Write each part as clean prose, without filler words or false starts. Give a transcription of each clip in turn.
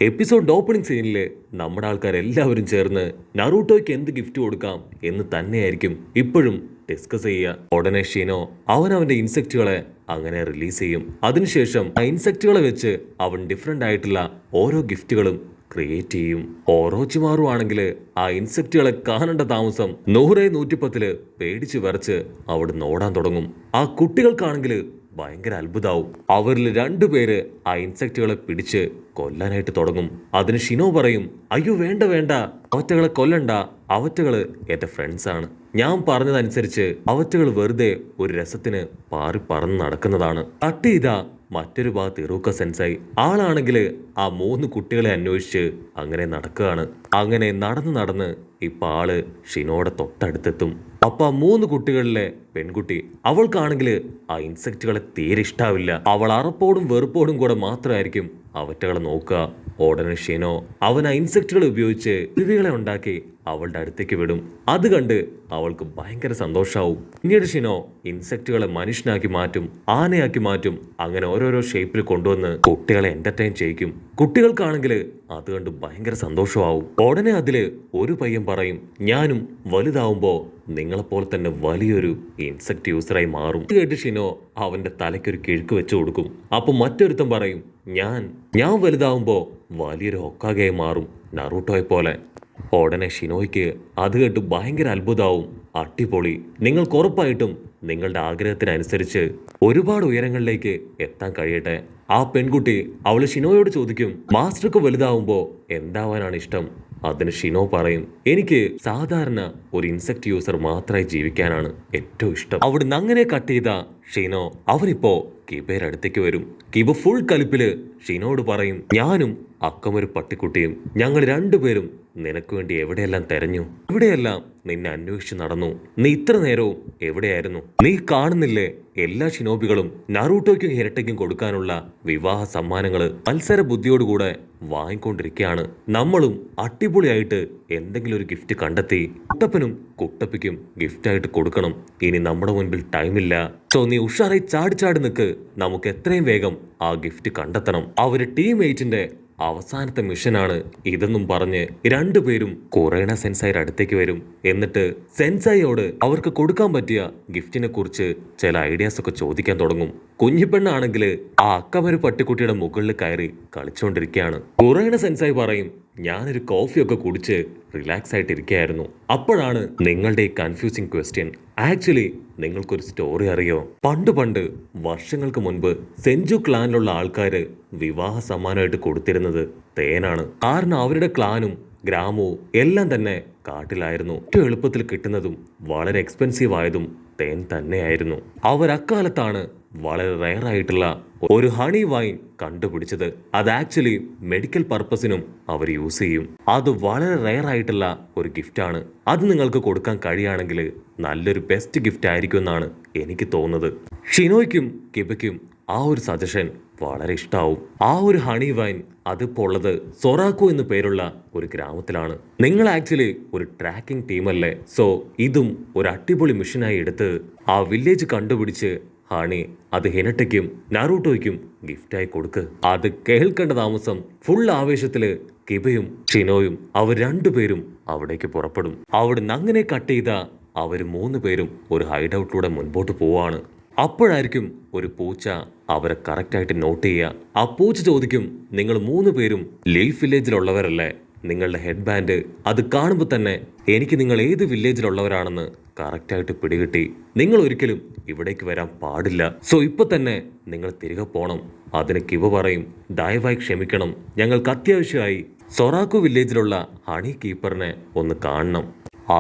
Episode opening സീനില് നമ്മുടെ ആൾക്കാരെല്ലാവരും ചേർന്ന് നറൂട്ടോയ്ക്ക് എന്ത് ഗിഫ്റ്റ് കൊടുക്കാം എന്ന് തന്നെയായിരിക്കും ഇപ്പോഴും ഡിസ്കസ് ചെയ്യുക. ഉടനെ ഷിനോ അവന്റെ ഇൻസെക്റ്റുകളെ അങ്ങനെ റിലീസ് ചെയ്യും. അതിനുശേഷം ആ ഇൻസെക്റ്റുകളെ വെച്ച് അവൻ ഡിഫറെന്റ് ആയിട്ടുള്ള ഓരോ ഗിഫ്റ്റുകളും ക്രിയേറ്റ് ചെയ്യും. ഓറോച്ചിമാറു ആണെങ്കിൽ ആ ഇൻസെക്റ്റുകളെ കാണേണ്ട താമസം 100-110 പേടിച്ച് വിറച്ച് അവിടുന്ന് ഓടാൻ തുടങ്ങും. ആ കുട്ടികൾക്കാണെങ്കിൽ ഭയങ്കര അത്ഭുതമാവും. അവരിൽ 2 പേര് ആ ഇൻസെക്റ്റുകളെ പിടിച്ച് കൊല്ലാനായിട്ട് തുടങ്ങും. അതിന് ഷിനോ പറയും, അയ്യോ വേണ്ട വേണ്ട, അവറ്റകളെ കൊല്ലണ്ട, അവറ്റകള് എന്റെ ഫ്രണ്ട്സ് ആണ്. ഞാൻ പറഞ്ഞതനുസരിച്ച് അവറ്റകൾ വെറുതെ ഒരു രസത്തിന് പാറി പറന്ന് നടക്കുന്നതാണ്. കട്ട് ചെയ്ത മറ്റൊരു ഭാഗത്ത് ഇറൂക്ക സെൻസായി ആളാണെങ്കിൽ ആ 3 കുട്ടികളെ അന്വേഷിച്ച് അങ്ങനെ നടക്കുകയാണ്. അങ്ങനെ നടന്ന് ഇപ്പൊ ആള് ഷിനോയുടെ തൊട്ടടുത്തെത്തും. അപ്പൊ ആ 3 കുട്ടികളിലെ പെൺകുട്ടി, അവൾക്കാണെങ്കിൽ ആ ഇൻസെക്റ്റുകളെ തീരെ ഇഷ്ടാവില്ല. അവൾ അറപ്പോടും വെറുപ്പോടും കൂടെ മാത്രമായിരിക്കും അവറ്റകളെ നോക്കുക. ഉടനെ ഷിനോ അവൻ ആ ഇൻസെക്റ്റുകളെ ഉപയോഗിച്ച് ഇവകളെ ഉണ്ടാക്കി അവളുടെ അടുത്തേക്ക് വിടും. അത് കണ്ട് അവൾക്ക് ഭയങ്കര സന്തോഷാവും. പിന്നീട് ഷിനോ ഇൻസെക്റ്റുകളെ മനുഷ്യനാക്കി മാറ്റും, ആനയാക്കി മാറ്റും. അങ്ങനെ ഓരോരോ ഷേപ്പിൽ കൊണ്ടുവന്ന് കുട്ടികളെ എന്റർടൈൻ ചെയ്യിക്കും. കുട്ടികൾക്കാണെങ്കിൽ അത് കണ്ട് ഭയങ്കര സന്തോഷമാവും. ഉടനെ അതില് ഒരു പയ്യൻ പറയും, ഞാനും വലുതാവുമ്പോ നിങ്ങളെപ്പോലെ തന്നെ വലിയൊരു ഇൻസെക്ട് യൂസറായി മാറും. ഇത് കേട്ട് ഷിനോ അവന്റെ തലയ്ക്കൊരു കിഴുക്ക് വെച്ചു കൊടുക്കും. അപ്പൊ മറ്റൊരുത്തൻ പറയും, ഞാൻ വലുതാവുമ്പോ വലിയൊരു ഹൊക്കാഗയായി മാറും, നറൂട്ടോയെ പോലെ. ഉടനെ ഷിനോയ്ക്ക് അത് കേട്ട് ഭയങ്കര അത്ഭുതമാവും. അടിപൊളി, നിങ്ങൾക്ക് ഉറപ്പായിട്ടും നിങ്ങളുടെ ആഗ്രഹത്തിനനുസരിച്ച് ഒരുപാട് ഉയരങ്ങളിലേക്ക് എത്താൻ കഴിയട്ടെ. ആ പെൺകുട്ടി അവള് ഷിനോയോട് ചോദിക്കും, മാസ്റ്റർക്ക് വലുതാവുമ്പോ എന്താവാനാണ് ഇഷ്ടം? അതിന് ഷിനോ പറയും, എനിക്ക് സാധാരണ ഒരു ഇൻസെക്ട് യൂസർ മാത്രമായി ജീവിക്കാനാണ് ഏറ്റവും ഇഷ്ടം. അവിടുന്ന് അങ്ങനെ കട്ട് ചെയ്ത ഷിനോ അവനിപ്പോ കിബയുടെ അടുത്തേക്ക് വരും. കിബ ഫുൾ കലിപ്പില് ഷിനോട് പറയും, ഞാനും അക്കമൊരു പട്ടിക്കുട്ടിയും ഞങ്ങൾ 2 പേരും നിനക്ക് വേണ്ടി എവിടെയെല്ലാം തെരഞ്ഞു, ഇവിടെയെല്ലാം നിന്നെ അന്വേഷിച്ച് നടന്നു. നീ ഇത്ര നേരവും എവിടെയായിരുന്നു? നീ കാണുന്നില്ലേ എല്ലാ ഷിനോബികളും നറൂട്ടോയ്ക്കും ഹിരട്ടയ്ക്കും കൊടുക്കാനുള്ള വിവാഹ സമ്മാനങ്ങള് മത്സര ബുദ്ധിയോടുകൂടെ വാങ്ങിക്കൊണ്ടിരിക്കുകയാണ്. നമ്മളും അടിപൊളിയായിട്ട് എന്തെങ്കിലും ഒരു ഗിഫ്റ്റ് കണ്ടെത്തി കുട്ടപ്പനും കുട്ടപ്പിക്കും ഗിഫ്റ്റായിട്ട് കൊടുക്കണം. ഇനി നമ്മുടെ മുൻപിൽ ടൈമില്ല. സോ നീ ഉഷാറായി ചാടി നിൽക്ക്, നമുക്ക് എത്രയും വേഗം ആ ഗിഫ്റ്റ് കണ്ടെത്തണം. അവര് ടീംമേറ്റിന്റെ അവസാനത്തെ മിഷനാണ് ഇതെന്നും പറഞ്ഞ് 2 പേരും കൊറേണ സെൻസായിയുടെ അടുത്തേക്ക് വരും. എന്നിട്ട് സെൻസായിയോട് അവർക്ക് കൊടുക്കാൻ പറ്റിയ ഗിഫ്റ്റിനെ കുറിച്ച് ചില ഐഡിയാസ് ഒക്കെ ചോദിക്കാൻ തുടങ്ങും. കുഞ്ഞിപ്പെണ്ണാണെങ്കിൽ ആ അക്കമൊരു പട്ടിക്കുട്ടിയുടെ മുകളിൽ കയറി കളിച്ചുകൊണ്ടിരിക്കുകയാണ്. കൊറേണ സെൻസായി പറയും, ഞാനൊരു കോഫിയൊക്കെ കുടിച്ച് റിലാക്സ് ആയിട്ടിരിക്കുകയായിരുന്നു. അപ്പോഴാണ് നിങ്ങളുടെ ഈ കൺഫ്യൂസിങ് ക്വസ്റ്റ്യൻ. ആക്ച്വലി നിങ്ങൾക്കൊരു സ്റ്റോറി അറിയോ? പണ്ട് വർഷങ്ങൾക്ക് മുൻപ് സെഞ്ചു ക്ലാനിലുള്ള ആൾക്കാര് വിവാഹ സമ്മാനമായിട്ട് കൊടുത്തിരുന്നത് തേനാണ്. കാരണം അവരുടെ ക്ലാനും ഗ്രാമവും എല്ലാം തന്നെ കാട്ടിലായിരുന്നു. ഏറ്റവും എളുപ്പത്തിൽ കിട്ടുന്നതും വളരെ എക്സ്പെൻസീവ് ആയതും തേൻ തന്നെയായിരുന്നു. അവർ അക്കാലത്താണ് വളരെ റയർ ആയിട്ടുള്ള ഒരു ഹണി വൈൻ കണ്ടുപിടിച്ചത്. അത് ആക്ച്വലി മെഡിക്കൽ പർപ്പസിനും അവർ യൂസ് ചെയ്യും. അത് വളരെ റയർ ആയിട്ടുള്ള ഒരു ഗിഫ്റ്റാണ്. അത് നിങ്ങൾക്ക് കൊടുക്കാൻ കഴിയുകയാണെങ്കിൽ നല്ലൊരു ബെസ്റ്റ് ഗിഫ്റ്റ് ആയിരിക്കും എന്നാണ് എനിക്ക് തോന്നുന്നത്. ഷിനോയ്ക്കും കിബയ്ക്കും ആ ഒരു സജഷൻ വളരെ ഇഷ്ടാവും. ആ ഒരു ഹണി വൈൻ അതിപ്പോ ഉള്ളത് സൊറാക്കോ എന്ന് പേരുള്ള ഒരു ഗ്രാമത്തിലാണ്. നിങ്ങൾ ആക്ച്വലി ഒരു ട്രാക്കിംഗ് ടീമല്ലേ? സോ ഇതും ഒരു അടിപൊളി മിഷനായി എടുത്ത് ആ വില്ലേജ് കണ്ടുപിടിച്ച് ഹണി അത് ഹിനട്ടയ്ക്കും നറൂട്ടോയ്ക്കും ഗിഫ്റ്റായി കൊടുക്ക്. അത് കേൾക്കേണ്ട താമസം ഫുൾ ആവേശത്തില് കിബയും ഷിനോയും അവർ 2 പേരും അവിടേക്ക് പുറപ്പെടും. അവിടുന്ന് അങ്ങനെ കട്ട് ചെയ്ത അവർ 3 പേരും ഒരു ഹൈഡ് ഔട്ടിലൂടെ മുൻപോട്ട് പോവാണ്. അപ്പോഴായിരിക്കും ഒരു പൂച്ച അവരെ കറക്റ്റായിട്ട് നോട്ട് ചെയ്യുക. ആ പൂച്ച ചോദിക്കും, നിങ്ങൾ 3 പേരും ലീഫ് വില്ലേജിലുള്ളവരല്ലേ? നിങ്ങളുടെ ഹെഡ് ബാൻഡ് അത് കാണുമ്പോൾ തന്നെ എനിക്ക് നിങ്ങൾ ഏത് വില്ലേജിലുള്ളവരാണെന്ന് കറക്റ്റായിട്ട് പിടികിട്ടി. നിങ്ങൾ ഒരിക്കലും ഇവിടേക്ക് വരാൻ പാടില്ല. സോ ഇപ്പൊ തന്നെ നിങ്ങൾ തിരികെ പോണം. അതിന് കിബ പറയും, ദയവായി ക്ഷമിക്കണം, ഞങ്ങൾക്ക് അത്യാവശ്യമായി സൊറാക്കോ വില്ലേജിലുള്ള ഹണി കീപ്പറിനെ ഒന്ന് കാണണം.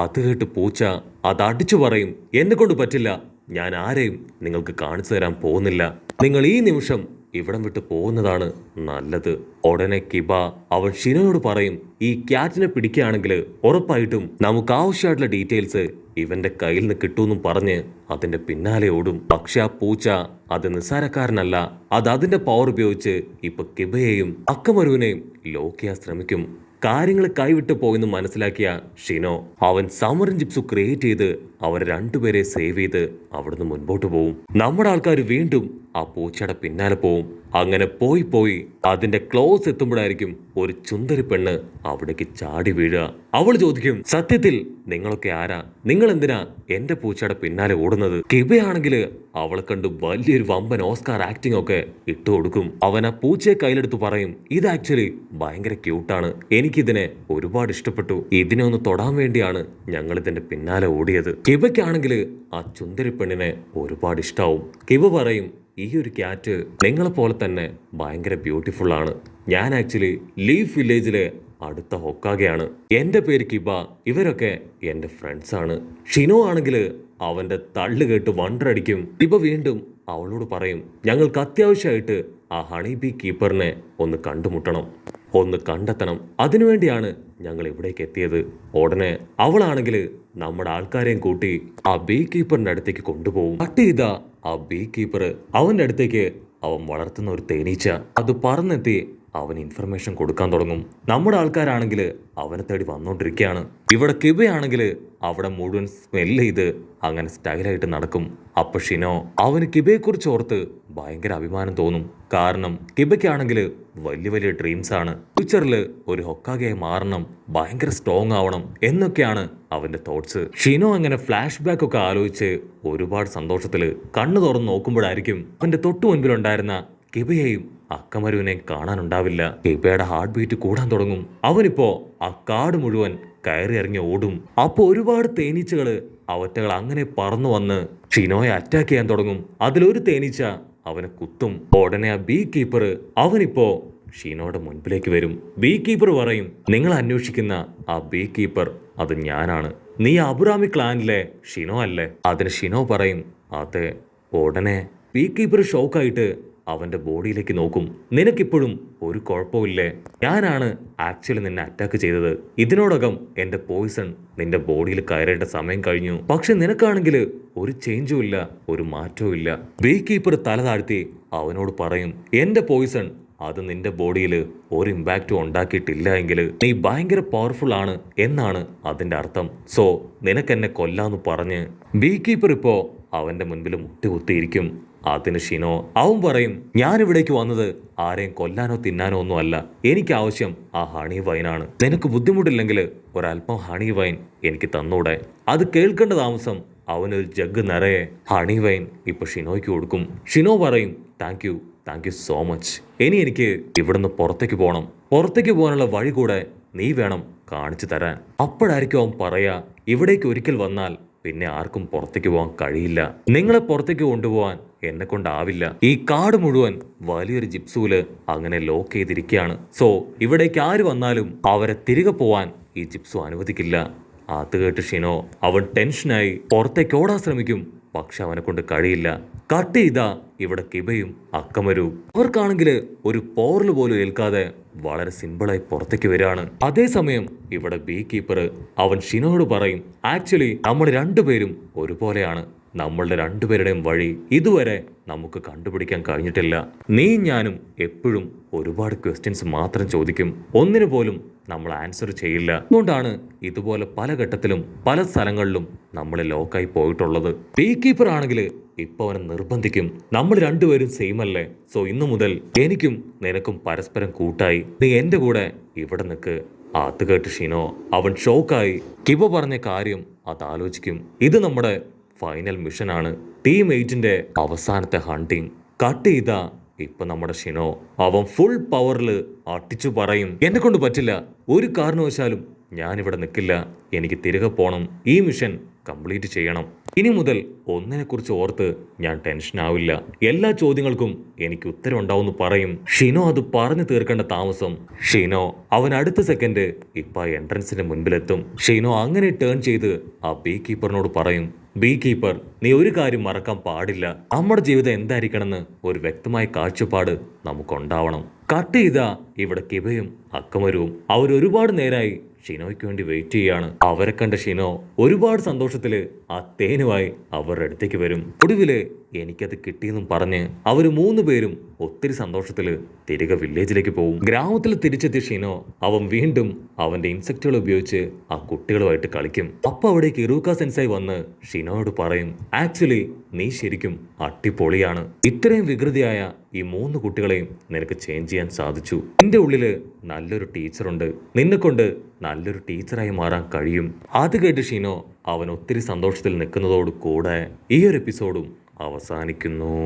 അത് കേട്ട് പൂച്ച അത് അടിച്ചു പറയും, എന്നെ കൊണ്ട് പറ്റില്ല, ഞാൻ ആരെയും നിങ്ങൾക്ക് കാണിച്ചു തരാൻ പോകുന്നില്ല. നിങ്ങൾ ഈ നിമിഷം ഇവിടം വിട്ട് പോകുന്നതാണ് നല്ലത്. ഉടനെ കിബ അവൻ ഷിനോയോട് പറയും, ഈ ക്യാറ്റിനെ പിടിക്കുകയാണെങ്കിൽ ഉറപ്പായിട്ടും നമുക്ക് ആവശ്യമായിട്ടുള്ള ഡീറ്റെയിൽസ് ഇവന്റെ കയ്യിൽ നിന്ന് കിട്ടുമെന്നും പറഞ്ഞ് അതിന്റെ പിന്നാലെ ഓടും. പക്ഷെ ആ പൂച്ച അത് നിസ്സാരക്കാരനല്ല. അത് അതിന്റെ പവർ ഉപയോഗിച്ച് ഇപ്പൊ കിബയെയും അക്കമരുവിനെയും ലോക്ക് ചെയ്യാൻ ശ്രമിക്കും. കാര്യങ്ങൾ കൈവിട്ട് പോയെന്ന് മനസ്സിലാക്കിയ ഷിനോ അവൻ സമറിൻ ജിപ്സു ക്രിയേറ്റ് ചെയ്ത് അവർ രണ്ടുപേരെ സേവ് ചെയ്ത് അവിടുന്ന് മുൻപോട്ട് പോവും. നമ്മുടെ ആൾക്കാർ വീണ്ടും ആ പൂച്ചയുടെ പിന്നാലെ പോവും. അങ്ങനെ പോയി പോയി അതിന്റെ ക്ലോസ് എത്തുമ്പോഴായിരിക്കും ഒരു ചുന്ദരി പെണ്ണ് അവിടേക്ക് ചാടി വീഴുക. അവൾ ചോദിക്കും, സത്യത്തിൽ നിങ്ങളൊക്കെ ആരാ? നിങ്ങൾ എന്തിനാ എന്റെ പൂച്ചയുടെ പിന്നാലെ ഓടുന്നത്? കിബയാണെങ്കിൽ അവളെ കണ്ട് വലിയൊരു വമ്പൻ ഓസ്കാർ ആക്ടിംഗ് ഒക്കെ ഇട്ടു കൊടുക്കും. അവൻ ആ പൂച്ചയെ കയ്യിലെടുത്ത് പറയും, ഇത് ആക്ച്വലി ഭയങ്കര ക്യൂട്ടാണ്, എനിക്കിതിനെ ഒരുപാട് ഇഷ്ടപ്പെട്ടു, ഇതിനെ ഒന്ന് തൊടാൻ വേണ്ടിയാണ് ഞങ്ങൾ ഇതിന്റെ പിന്നാലെ ഓടിയത്. കിബയ്ക്കാണെങ്കിൽ ആ ചുന്ദരി പെണ്ണിനെ ഒരുപാട് ഇഷ്ടാവും. കിബ പറയും, ഈ ഒരു ക്യാറ്റ് നിങ്ങളെ പോലെ തന്നെ ഭയങ്കര ബ്യൂട്ടിഫുൾ ആണ്. ഞാൻ ആക്ച്വലി ലീഫ് വില്ലേജിലെ അടുത്ത ഹൊക്കാഗെയാണ്. എൻ്റെ പേര് കിബ, ഇവരൊക്കെ എൻ്റെ ഫ്രണ്ട്സ് ആണ്. ഷിനോ ആണെങ്കിൽ അവൻ്റെ തള്ളു കേട്ട് വണ്ടടിക്കും. കിബ വീണ്ടും അവളോട് പറയും, ഞങ്ങൾക്ക് അത്യാവശ്യമായിട്ട് ആ ഹണി ബീ കീപ്പറിനെ ഒന്ന് കണ്ടുമുട്ടണം, ഒന്ന് കണ്ടെത്തണം. അതിനുവേണ്ടിയാണ് ഞങ്ങൾ ഇവിടേക്ക് എത്തിയത്. ഉടനെ അവളാണെങ്കിൽ നമ്മുടെ ആൾക്കാരെയും കൂട്ടി ആ ബീ കീപ്പറിന്റെ അടുത്തേക്ക് കൊണ്ടുപോകും. കട്ട് ചെയ്ത ആ ബീ കീപ്പർ അവന്റെ അടുത്തേക്ക് അവൻ വളർത്തുന്ന ഒരു തേനീച്ച അത് പറന്നെത്തി അവൻ ഇൻഫർമേഷൻ കൊടുക്കാൻ തുടങ്ങും. നമ്മുടെ ആൾക്കാരാണെങ്കിൽ അവനെ തേടി വന്നോണ്ടിരിക്കുകയാണ്. ഇവിടെ കിബയാണെങ്കിൽ അവിടെ മുഴുവൻ സ്മെല്ല് ചെയ്ത് അങ്ങനെ സ്റ്റൈലായിട്ട് നടക്കും. അപ്പൊ ഷിനോ അവന് കിബയെക്കുറിച്ച് ഓർത്ത് ഭയങ്കര അഭിമാനം തോന്നും. കാരണം കിബയ്ക്കാണെങ്കിൽ വലിയ വലിയ ഡ്രീംസ് ആണ്. ഫ്യൂച്ചറിൽ ഒരു ഹൊക്കാഗെയായി മാറണം, ഭയങ്കര സ്ട്രോങ് ആവണം എന്നൊക്കെയാണ് അവന്റെ തോട്ട്സ്. ഷിനോ അങ്ങനെ ഫ്ലാഷ് ബാക്ക് ഒക്കെ ആലോചിച്ച് ഒരുപാട് സന്തോഷത്തില് കണ്ണു തുറന്ന് നോക്കുമ്പോഴായിരിക്കും അവന്റെ തൊട്ടു മുൻപിലുണ്ടായിരുന്ന കിബയെയും അക്കമരുവിനെയും കാണാനുണ്ടാവില്ല. കിബയുടെ ഹാർട്ട് ബീറ്റ് കൂടാൻ തുടങ്ങും. അവനിപ്പോ ആ കാട് മുഴുവൻ കയറി ഇറങ്ങി ഓടും. അപ്പൊ ഒരുപാട് തേനീച്ചകള് അവറ്റകൾ അങ്ങനെ പറന്നു വന്ന് ഷിനോയെ അറ്റാക്ക് ചെയ്യാൻ തുടങ്ങും. അതിലൊരു തേനീച്ച അവനെ കുത്തും. ഉടനെ ആ ബീ കീപ്പർ അവനിപ്പോ ഷിനോയുടെ മുൻപിലേക്ക് വരും. ബീ കീപ്പർ പറയും, നിങ്ങൾ അന്വേഷിക്കുന്ന ആ ബീ കീപ്പർ അത് ഞാനാണ്. നീ അബുറാമി ക്ലാനിലെ ഷിനോ അല്ലേ? അതിന് ഷിനോ പറയും, അതെ. ഉടനെ ബീ കീപ്പർ ഷോക്കായിട്ട് അവന്റെ ബോഡിയിലേക്ക് നോക്കും. നിനക്കിപ്പോഴും ഒരു കുഴപ്പമില്ലേ? ഞാനാണ് ആക്ച്വലി നിന്നെ അറ്റാക്ക് ചെയ്തത്. ഇതിനോടകം എന്റെ പോയിസൺ നിന്റെ ബോഡിയിൽ കയറേണ്ട സമയം കഴിഞ്ഞു. പക്ഷെ നിനക്കാണെങ്കിൽ ഒരു ചേഞ്ചും ഇല്ല, ഒരു മാറ്റവും ഇല്ല. ബീ കീപ്പർ തല താഴ്ത്തി അവനോട് പറയും, എന്റെ പോയിസൺ അത് നിന്റെ ബോഡിയിൽ ഒരു ഇമ്പാക്റ്റും ഉണ്ടാക്കിയിട്ടില്ല എങ്കിൽ നീ ഭയങ്കര പവർഫുൾ ആണ് എന്നാണ് അതിന്റെ അർത്ഥം. സോ നിനക്കെന്നെ കൊല്ലാന്ന് പറഞ്ഞ് ബീ കീപ്പർ ഇപ്പോ അവന്റെ മുൻപിൽ മുട്ടുകുത്തിയിരിക്കും. അതിന് ഷിനോ അവൻ പറയും, ഞാൻ ഇവിടേക്ക് വന്നത് ആരെയും കൊല്ലാനോ തിന്നാനോ ഒന്നും അല്ല. എനിക്ക് ആവശ്യം ആ ഹണി വൈനാണ്. നിനക്ക് ബുദ്ധിമുട്ടില്ലെങ്കിൽ ഒരല്പം ഹണി വൈൻ എനിക്ക് തന്നൂടെ? അത് കേൾക്കേണ്ട താമസം അവനൊരു ജഗ് നിറയെ ഹണി വൈൻ ഇപ്പൊ ഷിനോയ്ക്ക് കൊടുക്കും. ഷിനോ പറയും, താങ്ക് യു സോ മച്ച്. ഇനി എനിക്ക് ഇവിടുന്ന് പുറത്തേക്ക് പോകണം. പുറത്തേക്ക് പോകാനുള്ള വഴി കൂടെ നീ വേണം കാണിച്ചു തരാൻ. അപ്പോഴായിരിക്കും അവൻ പറയാ, ഇവിടേക്ക് ഒരിക്കൽ വന്നാൽ പിന്നെ ആർക്കും പുറത്തേക്ക് പോകാൻ കഴിയില്ല. നിങ്ങളെ പുറത്തേക്ക് കൊണ്ടുപോകാൻ എന്നെ കൊണ്ടാവില്ല. ഈ കാട് മുഴുവൻ വലിയൊരു ജിപ്സൂല് അങ്ങനെ ലോക്ക് ചെയ്തിരിക്കുകയാണ്. സോ ഇവിടേക്ക് ആര് വന്നാലും അവരെ തിരികെ പോവാൻ ഈ ജിപ്സു അനുവദിക്കില്ല. അത് കേട്ട് ഷിനോ അവൻ ടെൻഷനായി പുറത്തേക്ക് ഓടാൻ ശ്രമിക്കും. പക്ഷെ അവനെ കൊണ്ട് കഴിയില്ല. കട്ട് ചെയ്താ ഇവിടെ കിബയും അക്കമരും അവർക്കാണെങ്കിൽ ഒരു പോറൽ പോലും ഏൽക്കാതെ വളരെ സിമ്പിളായി പുറത്തേക്ക് വരികയാണ്. അതേസമയം ഇവിടെ ബീ കീപ്പർ അവൻ ഷിനോയോട് പറയും, ആക്ച്വലി നമ്മൾ രണ്ടുപേരും ഒരുപോലെയാണ്. നമ്മളുടെ രണ്ടുപേരുടെയും വഴി ഇതുവരെ നമുക്ക് കണ്ടുപിടിക്കാൻ കഴിഞ്ഞിട്ടില്ല. നീ ഞാനും എപ്പോഴും ഒരുപാട് ക്വസ്റ്റ്യൻസ് മാത്രം ചോദിക്കും, ഒന്നിനു പോലും നമ്മൾ ആൻസർ ചെയ്യില്ല. അതുകൊണ്ടാണ് ഇതുപോലെ പല ഘട്ടത്തിലും പല സ്ഥലങ്ങളിലും നമ്മൾ ലോക്കായി പോയിട്ടുള്ളത്. ബീ കീപ്പർ ആണെങ്കിൽ ഇപ്പൊ അവനെ നിർബന്ധിക്കും, നമ്മൾ രണ്ടുപേരും സെയിം അല്ലേ? സോ ഇന്നു മുതൽ എനിക്കും നിനക്കും പരസ്പരം കൂട്ടായി നീ എന്റെ കൂടെ ഇവിടെ നിൽക്ക്. അത് കേട്ട് ഷിനോ അവൻ ഷോക്കായി കിബ പറഞ്ഞ കാര്യം അത് ആലോചിക്കും. ഇത് നമ്മുടെ ഫൈനൽ മിഷനാണ്, ടീം 8ന്റെ അവസാനത്തെ ഹണ്ടിങ്. കട്ട് ചെയ്താ ഇപ്പൊ നമ്മുടെ ഷിനോ അവൻ ഫുൾ പവറിൽ അട്ടിച്ചു പറയും, എന്നെ കൊണ്ട് പറ്റില്ല, ഒരു കാരണവശാലും ഞാനിവിടെ നിൽക്കില്ല, എനിക്ക് തിരികെ പോകണം, ഈ മിഷൻ കംപ്ലീറ്റ് ചെയ്യണം. ഇനി മുതൽ ഒന്നിനെക്കുറിച്ച് ഓർത്ത് ഞാൻ ടെൻഷൻ ആവില്ല, എല്ലാ ചോദ്യങ്ങൾക്കും എനിക്ക് ഉത്തരം ഉണ്ടാവുമെന്ന് പറയും. ഷിനോ അത് പറഞ്ഞു തീർക്കേണ്ട താമസം ഷിനോ അവൻ അടുത്ത സെക്കൻഡ് ഇപ്പൊ എൻട്രൻസിന്റെ മുൻപിലെത്തും. ഷിനോ അങ്ങനെ ടേൺ ചെയ്ത് ആ ബീ കീപ്പറിനോട് പറയും, ബീ കീപ്പർ, നീ ഒരു കാര്യം മറക്കാൻ പാടില്ല, നമ്മുടെ ജീവിതം എന്തായിരിക്കണമെന്ന് ഒരു വ്യക്തമായ കാഴ്ചപ്പാട് നമുക്കുണ്ടാവണം. കട്ട് ചെയ്താ ഇവിടെ കിബയും അക്കമരവും അവരൊരുപാട് നേരായി ഷിനോയ്ക്ക് വേണ്ടി വെയിറ്റ് ചെയ്യാണ്. അവരെ കണ്ട ഷിനോ ഒരുപാട് സന്തോഷത്തില് ആ തേനുമായി അവരുടെ അടുത്തേക്ക് വരും. ഒടുവില് എനിക്കത് കിട്ടിയെന്നും പറഞ്ഞ് അവർ 3 പേരും ഒത്തിരി സന്തോഷത്തിൽ തിരികെ വില്ലേജിലേക്ക് പോകും. ഗ്രാമത്തിൽ തിരിച്ചെത്തിയ ഷിനോ അവൻ വീണ്ടും അവന്റെ ഇൻസെക്റ്റുകൾ ഉപയോഗിച്ച് ആ കുട്ടികളുമായിട്ട് കളിക്കും. അപ്പോൾ അവിടേക്ക് ഇറൂക്ക സെൻസായി വന്ന് ഷിനോയോട് പറയും, ആക്ച്വലി നീ ശരിക്കും അടിപൊളിയാണ്. ഇത്രയും വികൃതിയായ ഈ 3 കുട്ടികളെയും നിനക്ക് ചേഞ്ച് ചെയ്യാൻ സാധിച്ചു. നിന്റെ ഉള്ളില് നല്ലൊരു ടീച്ചറുണ്ട്. നിന്നെ കൊണ്ട് നല്ലൊരു ടീച്ചറായി മാറാൻ കഴിയും. അത് കേട്ട് ഷിനോ അവൻ ഒത്തിരി സന്തോഷത്തിൽ നിൽക്കുന്നതോട് കൂടെ ഈ ഒരു എപ്പിസോഡും അവസാനിക്കുന്നു.